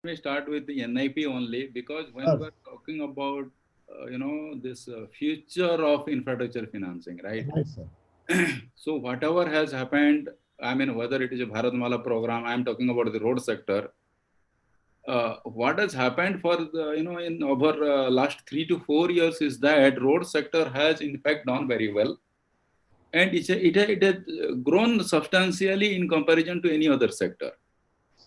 me start with the NIP only, because when Sure. we are talking about, this future of infrastructure financing, right? Right, sir. So whatever has happened, I mean, whether it is a Bharatmala program, I'm talking about the road sector. What has happened for the, in over last 3 to 4 years is that road sector has in fact done very well, and it has grown substantially in comparison to any other sector.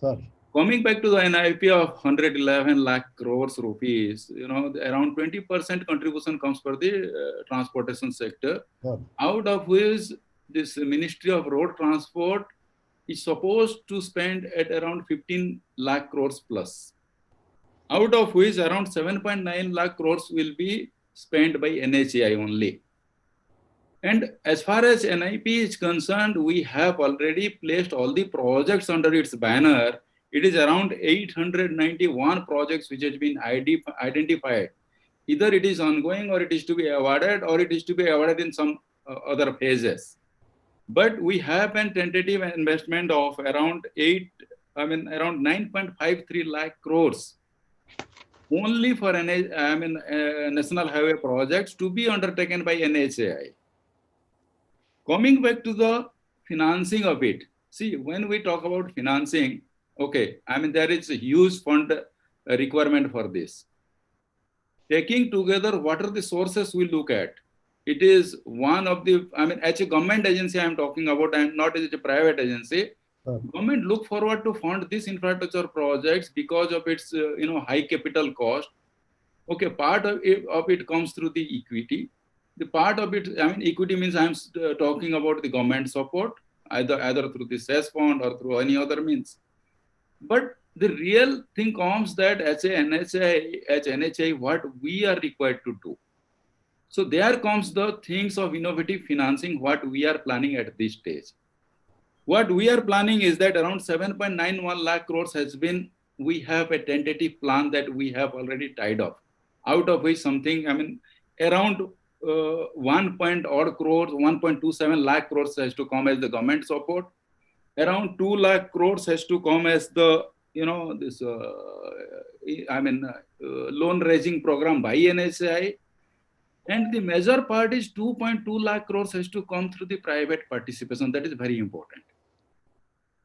Sir. Coming back to the NIP of 111 lakh crores rupees, around 20% contribution comes for the transportation sector, Sir. out of which this Ministry of Road Transport is supposed to spend at around 15 lakh crores plus, out of which around 7.9 lakh crores will be spent by NHAI only. And as far as NIP is concerned, we have already placed all the projects under its banner. It is around 891 projects which has been identified. Either it is ongoing, or it is to be awarded, or it is to be awarded in some other phases. But we have a tentative investment of around 9.53 lakh crores only for national highway projects to be undertaken by NHAI. Coming back to the financing of it, see, when we talk about financing, okay, there is a huge fund requirement for this. Taking together, what are the sources we look at? It is one of the, as a government agency I'm talking about, and not as a private agency. Sir. Government look forward to fund these infrastructure projects because of its, high capital cost. Okay, part of it comes through the equity. The part of it, equity means I'm talking about the government support, either through the cess fund or through any other means. But the real thing comes that as NHI, what we are required to do. So there comes the things of innovative financing, what we are planning at this stage. What we are planning is that around 7.91 lakh crores we have a tentative plan that we have already tied up, out of which something, around 1 point odd crores, 1.27 lakh crores has to come as the government support. Around 2 lakh crores has to come as the, loan raising program by NHAI. And the major part is 2.2 lakh crores has to come through the private participation. That is very important.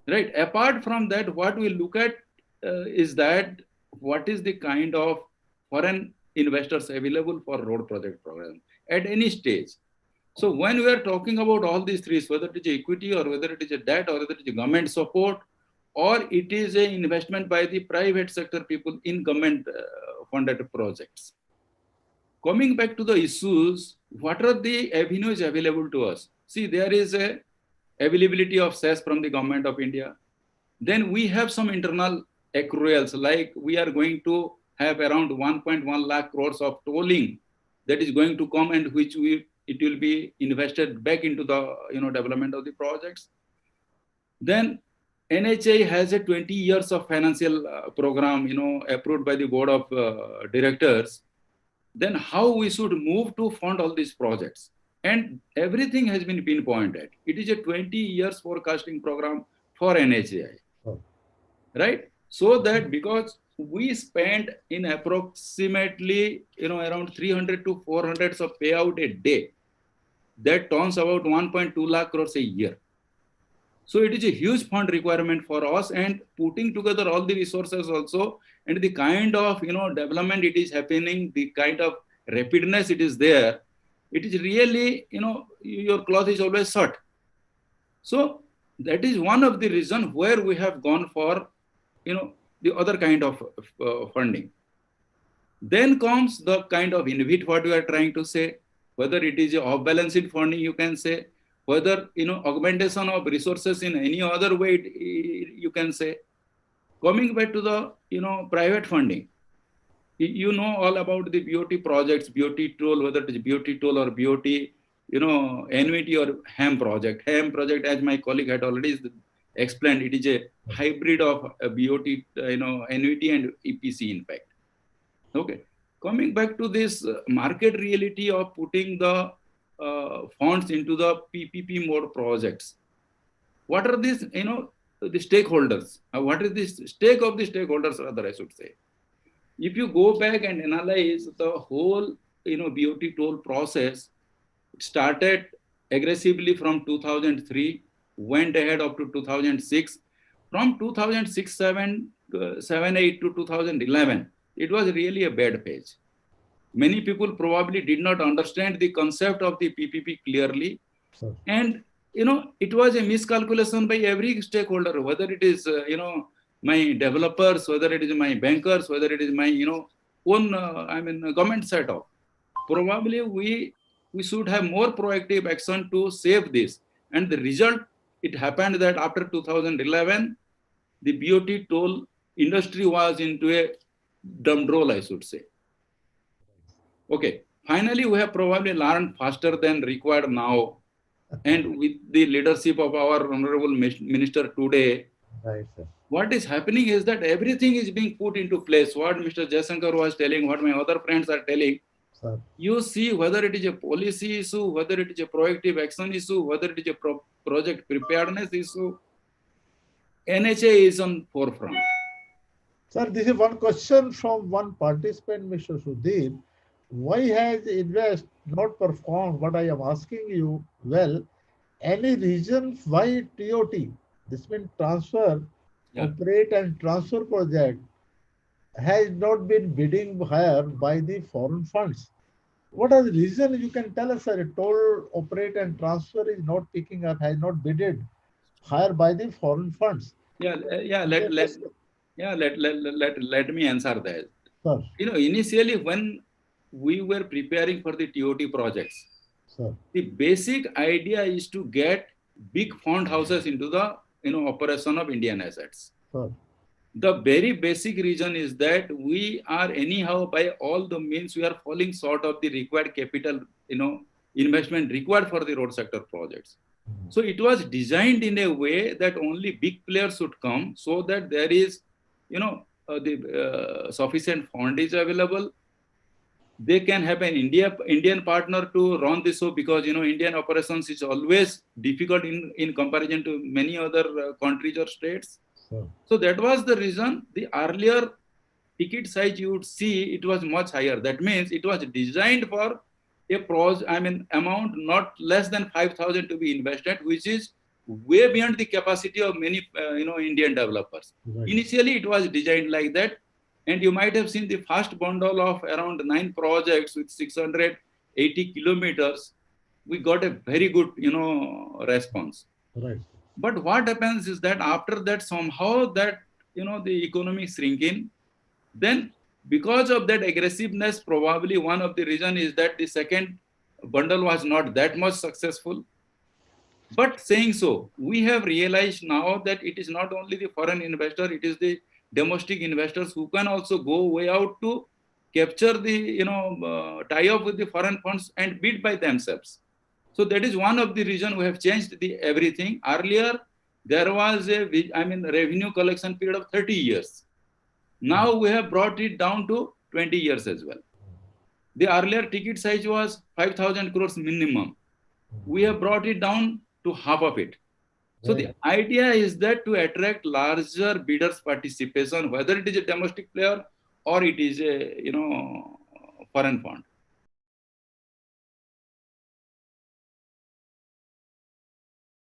Right. Apart from that, what we look at is that what is the kind of foreign investors available for road project program at any stage. So when we are talking about all these three, whether it is equity, or whether it is a debt, or whether it is government support, or it is an investment by the private sector people in government funded projects. Coming back to the issues, what are the avenues available to us? See, there is a availability of cess from the government of India. Then we have some internal accruals, like we are going to have around 1.1 lakh crores of tolling that is going to come, and it will be invested back into the development of the projects. Then NHA has a 20 years of financial program approved by the board of directors. Then how we should move to fund all these projects, and everything has been pinpointed. It is a 20 years forecasting program for NHAI. Sir. Right? So that because we spend in approximately around 300 to 400 of payout a day, that turns about 1.2 lakh crores a year. So it is a huge fund requirement for us, and putting together all the resources also, and the kind of development it is happening, the kind of rapidness it is there, it is really your cloth is always short. So that is one of the reasons where we have gone for the other kind of funding. Then comes the kind of innovate what we are trying to say, whether it is off balance sheet funding, you can say, whether augmentation of resources in any other way, you can say. Coming back to the private funding, you know all about the BOT projects, BOT toll, whether it is BOT toll or BOT annuity or HAM project. HAM project, as my colleague had already explained, it is a hybrid of BOT annuity and EPC in fact. Okay. Coming back to this market reality of putting the funds into the PPP mode projects. What are these, the stakeholders. What is the stake of the stakeholders, rather, I should say. If you go back and analyze the whole, BOT toll process, it started aggressively from 2003, went ahead up to 2006. From 2006, 7, 8 to 2011, it was really a bad phase. Many people probably did not understand the concept of the PPP clearly. Sir. And, it was a miscalculation by every stakeholder, whether it is, my developers, whether it is my bankers, whether it is my, own, government setup. Probably we should have more proactive action to save this. And the result, it happened that after 2011, the BOT toll industry was into a dumb roll, I should say. Okay. Finally, we have probably learned faster than required now. And with the leadership of our Honorable Minister today, Right, sir. what is happening is that everything is being put into place. What Mr. Jaishankar was telling, what my other friends are telling, Sir. you see whether it is a policy issue, whether it is a proactive action issue, whether it is a project preparedness issue, NHA is on forefront. Sir, this is one question from one participant, Mr. Sudhir. Why has Invest not performed what I am asking you? Well, any reason why TOT, this means transfer, Yeah. operate and transfer project, has not been bidding higher by the foreign funds? What are the reason you can tell us, sir? Toll, operate and transfer is not picking up, has not bidded higher by the foreign funds. Yeah, let me answer that. Sir, Initially when we were preparing for the TOT projects, sir, the basic idea is to get big fund houses into the operation of Indian assets. sir, The very basic reason is that we are anyhow by all the means we are falling short of the required capital investment required for the road sector projects. So it was designed in a way that only big players should come, so that there is the sufficient fund is available. They can have an Indian partner to run this show, because Indian operations is always difficult in comparison to many other countries or states. sir. So that was the reason. The earlier ticket size you would see, it was much higher. That means it was designed for a amount not less than 5,000 to be invested, which is way beyond the capacity of many Indian developers. Right. Initially, it was designed like that. And you might have seen the first bundle of around 9 projects with 680 kilometers. We got a very good, response. Right. But what happens is that after that, somehow that, the economy shrinking, then because of that aggressiveness, probably one of the reason is that the second bundle was not that much successful. But saying so, we have realized now that it is not only the foreign investor, it is the domestic investors who can also go way out to capture the, tie up with the foreign funds and bid by themselves. So that is one of the reason we have changed the everything. Earlier, there was revenue collection period of 30 years. Now we have brought it down to 20 years as well. The earlier ticket size was 5,000 crores minimum. We have brought it down to half of it. So the idea is that to attract larger bidders participation, whether it is a domestic player or it is a foreign fund.